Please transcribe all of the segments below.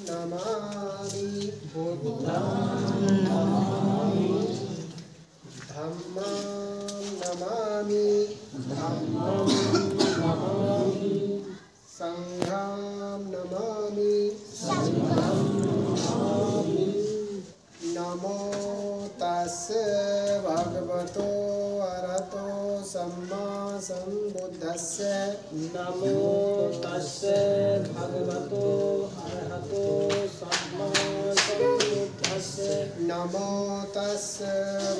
नमामि बुद्धं नमामि धम्मं नमामि धम्मं नमामि संघं नमामि संघं नमामि नमो तस्से भगवतो अरहतो सम्मा सम्बुद्धस्से नमो तस्से भगवतो अरहतो सम्मा सम्बुद्धस्से नमो तस्से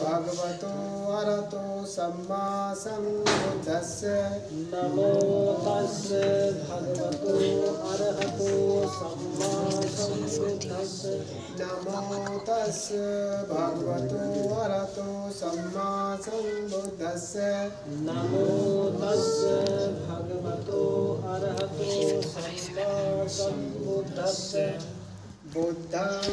भगवतो अरहतो सम्मा सम्बुद्धस्से नमो तस्से भगवतो अरहतो सम्मा सम्बुद्धस्से नमो तस्से भगवतो अरहतो सम्मा सम्बुद्धस्से नमो तस्से भगवतो अरहतो सम्मा सम्बुद्धस्से बुद्धं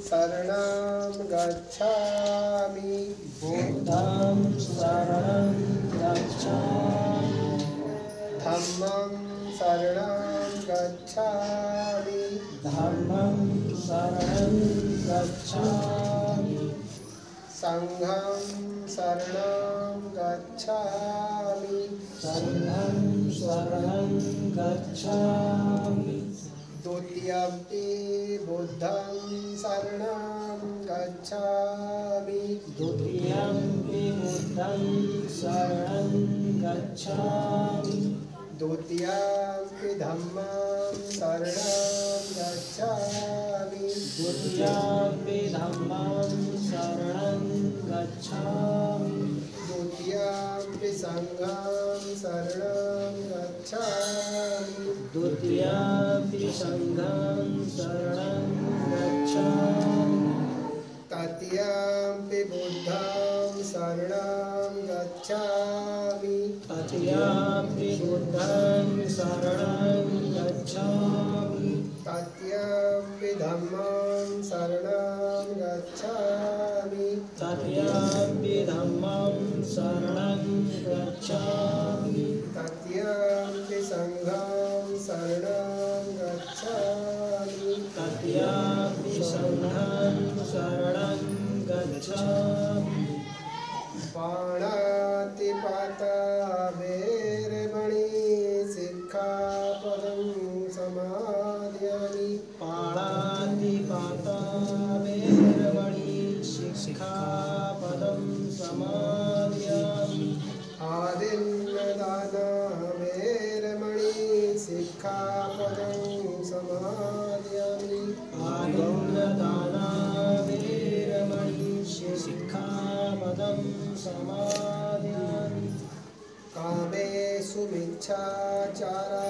शरणं गच्छामि बुद्धं शरणं गच्छामि धम्मं शरणं गच्छामि धम्मं शरणं गच्छामि संघं शरणं गच्छामि संघं शरणं गच्छामि द्वितीयम्पि बुद्धं शरणं गच्छामि द्वितीयम्पि बुद्धं शरणं गच्छामि द्वितीयम्पि धम्मं शरणं गच्छामि द्वितीयम्पि धम्मं शरणं गच्छामि द्वितीयम्पि संघं शरणं गच्छामि द्वितीयम्पि संघं शरणं गच्छामि तृतीयम्पि बुद्धं शरणं गच्छामि तृतीयम्पि बुद्धं शरणं गच्छामि तृतीयम्पि धम्मं शरणं गच्छामि तृतीयम्पि धम्मं शरणं गच्छामि तृतीयम्पि संघं शरणं गच्छामि तृतीयम्पि संघं शरणं गच्छामि पाणातिपाता वेरमणि सिक्खापदं समादयामि पाणातिपाता वेरमणि शिक्षापदं समादयामि आदिन्नदाना वेरमणि सिक्खापदं समादयामि आदिन्नदाना वेरमणि शिक्षापदं समादयामि कामेषु मिच्छाचारा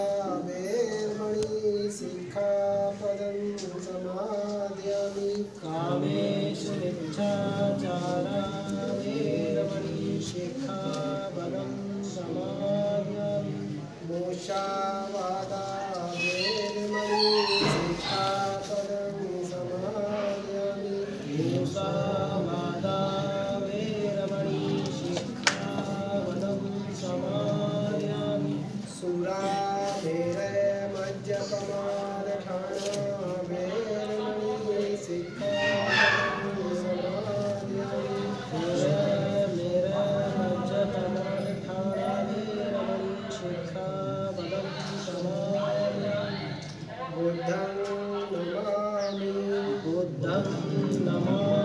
वेरमणि सिक्खापदं समादयामि कामेषु मिच्छाचारा वेरमणि शिक्षापदं समादयामि मुषावादा वेरमणि सिक्खापदं समादयामि मूसावादा वेरमणि शिक्षापदं समादयामि सुरामेरमज्जपमादठाना वेरमणि सिक्खापदं समादयामि मेरा मज्जपमादठाना वेरमणि शिक्षापदं समादयामि बुद्धं नमामि बुद्धं नमामि